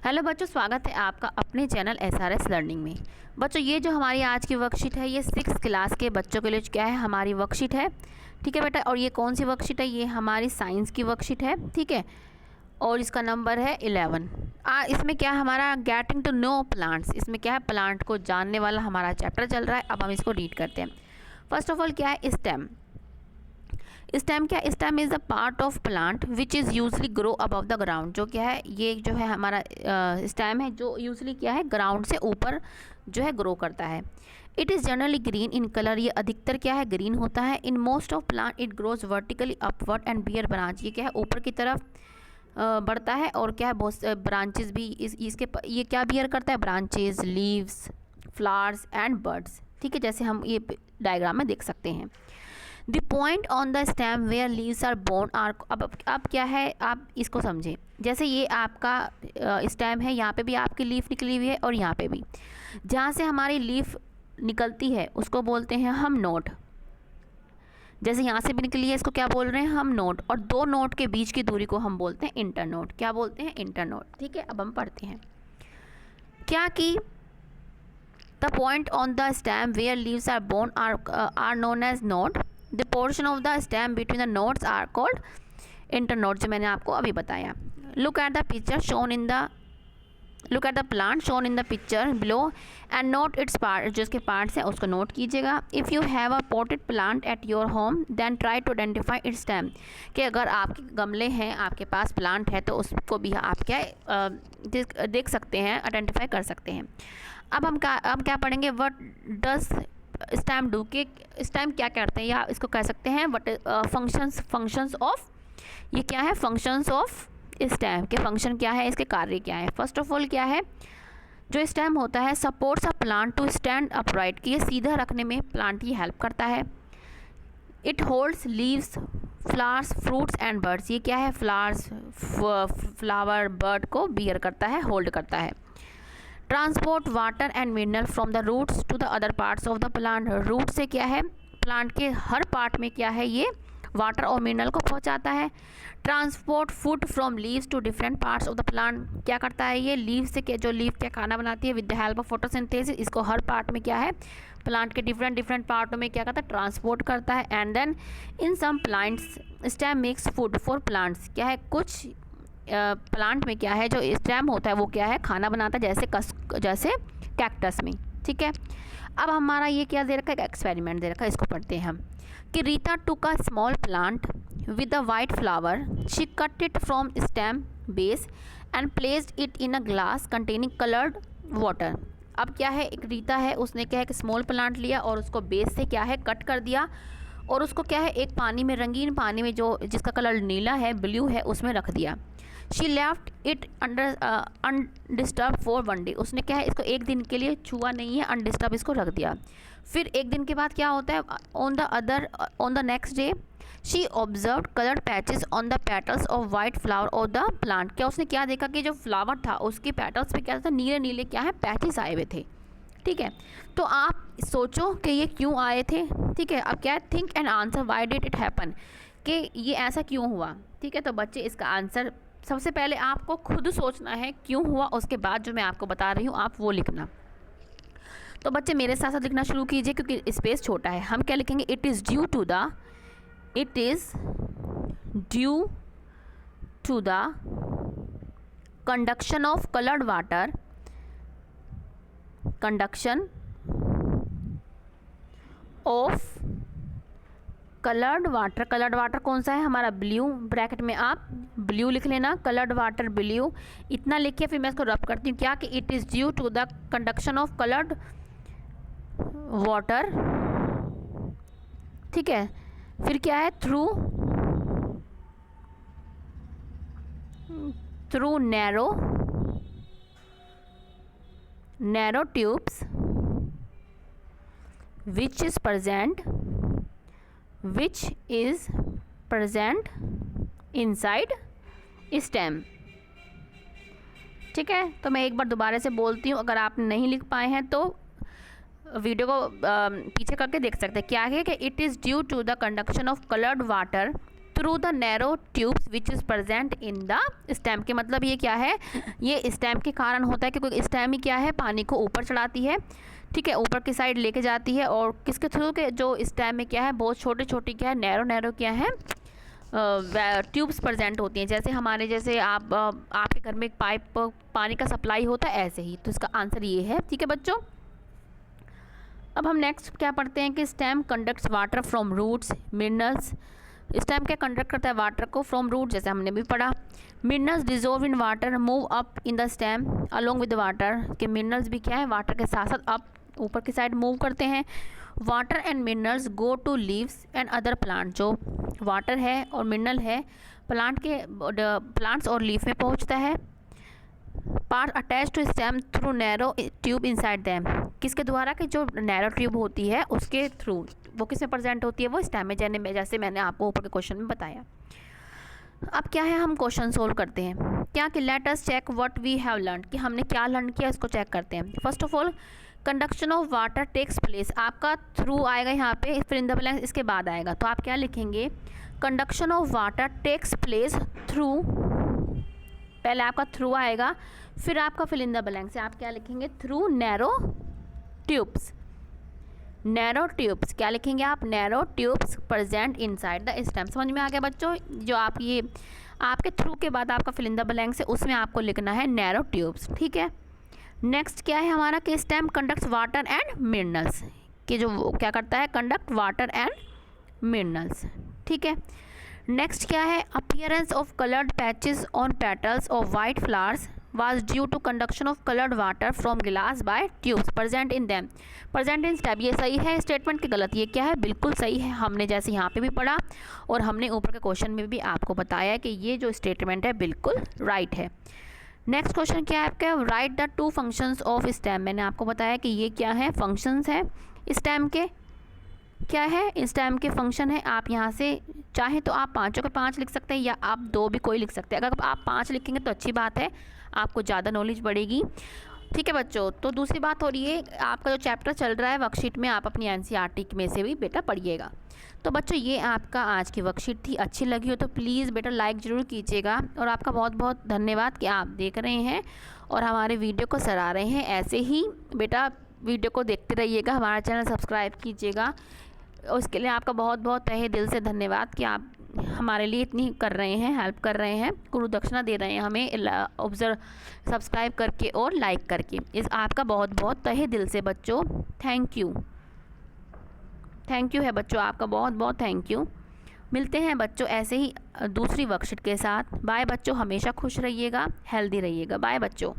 Hello बच्चों, स्वागत है आपका अपने चैनल SRS लर्निंग में। बच्चों, ये जो हमारी आज की वर्कशीट है ये 6 क्लास के बच्चों के लिए क्या है, हमारी वर्कशीट है। ठीक है बेटा, और ये कौन सी वर्कशीट है? ये हमारी साइंस की वर्कशीट है। ठीक है, और इसका नंबर है 11। इसमें क्या है हमारा गेटिंग टू नो प्लांट्स। इसमें क्या है, प्लांट को जानने वाला हमारा चैप्टर चल रहा है। अब हम इसको रीड करते हैं। फर्स्ट ऑफ ऑल क्या है स्टेम। स्टेम क्या, stem is the part of plant which is usually grow above the ground. जो क्या है, ये जो है हमारा स्टेम है जो यूजली क्या है, ग्राउंड से ऊपर जो है ग्रो करता है। It is generally green in colour. ये अधिकतर क्या है, ग्रीन होता है। In most of plant it grows vertically upward and bear branch. ये क्या है, ऊपर की तरफ बढ़ता है और क्या है, बहुत ब्रांचेस भी इसके ये क्या बियर करता है, branches, leaves, flowers and birds. ठीक है, जैसे हम ये डायग्राम में देख सकते हैं। The point on the stem where leaves are born are. अब क्या है, आप इसको समझें। जैसे ये आपका स्टेम है, यहाँ पे भी आपकी लीफ निकली हुई है और यहाँ पे भी। जहाँ से हमारी लीफ निकलती है उसको बोलते हैं हम नोड। जैसे यहाँ से भी निकली है, इसको क्या बोल रहे हैं हम, नोड। और दो नोड के बीच की दूरी को हम बोलते हैं इंटरनोड। क्या बोलते हैं, इंटरनोड। ठीक है, अब हम पढ़ते हैं क्या कि the point on the stem where leaves are born are known as node. The portion of the stem between the nodes are called internode, जो मैंने आपको अभी बताया। Look at the picture shown in the look at the plant shown in the picture below and note its part. जो इसके parts हैं उसको note कीजिएगा। If you have a potted plant at your home then try to identify its stem. कि अगर आपके गमले हैं, आपके पास प्लांट है, तो उसको भी आप क्या देख सकते हैं, आइडेंटिफाई कर सकते हैं। अब हम क्या पढ़ेंगे, व्हाट डज स्टेम डू। के स्टेम क्या करते हैं, या इसको कह सकते हैं व्हाट फंक्शंस ऑफ। ये क्या है, फंक्शंस ऑफ स्टेम के फंक्शन क्या है, इसके कार्य क्या है। फर्स्ट ऑफ ऑल क्या है, जो स्टेम होता है supports a plant to stand upright, कि ये सीधा रखने में प्लांट की हेल्प करता है। It holds leaves flowers fruits and birds. ये क्या है, फ्लावर्स, फ्लावर, बर्ड को बियर करता है, होल्ड करता है। Transport water and mineral from the roots to the other parts of the plant. Root से क्या है, प्लांट के हर पार्ट में क्या है, ये वाटर और मिनरल को पहुंचाता है। Transport food from leaves to different parts of the plant. क्या करता है ये, लीव से जो लीव क्या खाना बनाती है with the help of photosynthesis, इसको हर पार्ट में क्या है, प्लांट के डिफरेंट पार्टों में क्या करता है, ट्रांसपोर्ट करता है। And then in some plants stem makes food for plants. क्या है, कुछ प्लांट में क्या है, जो स्टेम होता है वो क्या है, खाना बनाता है, जैसे कैक्टस में। ठीक है, अब हमारा ये क्या दे रखा है, एक्सपेरिमेंट दे रखा है, इसको पढ़ते हैं हम। कि Rita took a small plant with a white flower, she cut it from stem base and placed it in a glass containing coloured water. अब क्या है, एक रीता है, उसने क्या है कि स्मॉल प्लांट लिया और उसको बेस से क्या है, कट कर दिया और उसको क्या है, एक पानी में, रंगीन पानी में, जो जिसका कलर नीला है, ब्लू है, उसमें रख दिया। She left it undisturb for 1 day. उसने क्या है, इसको एक दिन के लिए छुआ नहीं है, अनडिस्टर्ब इसको रख दिया। फिर एक दिन के बाद क्या होता है, on the next day she observe coloured patches on the petals of white flower of the plant. क्या उसने क्या देखा कि जो फ्लावर था उसके पेटल्स पे क्या था, नीले नीले क्या है, पैचेस आए हुए थे। ठीक है, तो आप सोचो कि ये क्यों आए थे। ठीक है, अब क्या है, think and answer why did it happen, कि ये ऐसा क्यों हुआ। ठीक है, तो बच्चे इसका आंसर सबसे पहले आपको खुद सोचना है क्यों हुआ, उसके बाद जो मैं आपको बता रही हूँ आप वो लिखना। तो बच्चे मेरे साथ साथ लिखना शुरू कीजिए क्योंकि स्पेस छोटा है। हम क्या लिखेंगे, it is due to the conduction of coloured water, conduction of coloured water कौन सा है हमारा, ब्लू। ब्रैकेट में आप ब्लू लिख लेना, कलर्ड वाटर ब्लू, इतना लिखिए। फिर मैं इसको रब करती हूँ क्या, कि it is due to the conduction of coloured water. ठीक है, फिर क्या है, through narrow tubes which is present inside stem। ठीक है, तो मैं एक बार दोबारा से बोलती हूँ, अगर आप नहीं लिख पाए हैं तो वीडियो को पीछे करके देख सकते हैं। क्या है कि it is due to the conduction of coloured water through the narrow tubes which is present in the stem. के मतलब ये क्या है, ये स्टेम के कारण होता है क्योंकि स्टेम ही क्या है, पानी को ऊपर चढ़ाती है, ठीक है, ऊपर की साइड लेके जाती है। और किसके थ्रू के, जो स्टेम में क्या है, बहुत छोटी छोटी क्या है, नैरो क्या है, ट्यूब्स प्रेजेंट होती हैं। जैसे हमारे जैसे आपके घर में एक पाइप पानी का सप्लाई होता है, ऐसे ही। तो इसका आंसर ये है, ठीक है बच्चों। अब हम नेक्स्ट क्या पढ़ते हैं कि stem conducts water from roots minerals. Stem क्या कंडक्ट करता है, वाटर को फ्रॉम रूट, जैसे हमने भी पढ़ा। Minerals dissolve in water move up in the stem along with water. के मिनरल्स भी क्या है, वाटर के साथ साथ अप ऊपर की साइड मूव करते हैं। Water and minerals go to leaves and other plant. जो वाटर है और मिनरल है प्लांट्स और लीफ में पहुंचता है। Part attach to stem through narrow tube inside them. किसके द्वारा, कि जो नैरो ट्यूब होती है उसके थ्रू, वो किस में प्रेजेंट होती है, वो स्टेम में, जैसे मैंने आपको ऊपर के क्वेश्चन में बताया। अब क्या है, हम क्वेश्चन सोल्व करते हैं। क्या कि let us check what we have learn, कि हमने क्या लर्न किया इसको चेक करते हैं। First of all conduction of water takes place, आपका थ्रू आएगा यहाँ पे, फिर इन द ब्लैंक्स इसके बाद आएगा। तो आप क्या लिखेंगे, conduction of water takes place through, पहले आपका थ्रू आएगा, फिर आपका फिल इन द ब्लैंक्स से आप क्या लिखेंगे, through narrow tubes. Narrow tubes क्या लिखेंगे आप, narrow tubes present inside the stem. समझ में आ गया बच्चों, जो आप ये आपके थ्रू के बाद आपका फिल इन द ब्लैंक से उसमें आपको लिखना है नैरो ट्यूब्स, ठीक है। नेक्स्ट क्या है हमारा, कि stem conducts water and minerals, कि जो क्या करता है, कंडक्ट वाटर एंड मिनरल्स, ठीक है। नेक्स्ट क्या है, appearance of coloured patches on petals of white flowers was due to conduction of colored water from glass by tubes present in them। present in step, ये सही है statement की गलत, ये क्या है, बिल्कुल सही है। हमने जैसे यहाँ पे भी पढ़ा और हमने ऊपर के क्वेश्चन में भी आपको बताया कि ये जो स्टेटमेंट है बिल्कुल राइट है। नेक्स्ट क्वेश्चन क्या है आपका, right the two functions of stem. मैंने आपको बताया कि ये क्या है, फंक्शंस है स्टेम के, क्या है, स्टेम के फंक्शन है। आप यहाँ से चाहे तो आप पाँचों के 5 लिख सकते हैं या आप 2 भी कोई लिख सकते हैं। अगर आप 5 लिखेंगे तो अच्छी बात है, आपको ज़्यादा नॉलेज बढ़ेगी, ठीक है बच्चों। तो दूसरी बात हो रही है, आपका जो चैप्टर चल रहा है वर्कशीट में, आप अपनी एनसीईआरटी में से भी बेटा पढ़िएगा। तो बच्चों ये आपका आज की वर्कशीट थी, अच्छी लगी हो तो प्लीज़ बेटा लाइक ज़रूर कीजिएगा। और आपका बहुत बहुत धन्यवाद कि आप देख रहे हैं और हमारे वीडियो को सराह रहे हैं। ऐसे ही बेटा वीडियो को देखते रहिएगा, हमारा चैनल सब्सक्राइब कीजिएगा। उसके लिए आपका बहुत बहुत तहे दिल से धन्यवाद कि आप हमारे लिए इतनी कर रहे हैं, हेल्प कर रहे हैं, गुरु दक्षिणा दे रहे हैं हमें ऑब्जर्व सब्सक्राइब करके और लाइक करके। इस आपका बहुत बहुत तहे दिल से बच्चों थैंक यू है बच्चों, आपका बहुत बहुत थैंक यू। मिलते हैं बच्चों ऐसे ही दूसरी वर्कशीट के साथ। बाय बच्चों, हमेशा खुश रहिएगा, हेल्दी रहिएगा। बाय बच्चों।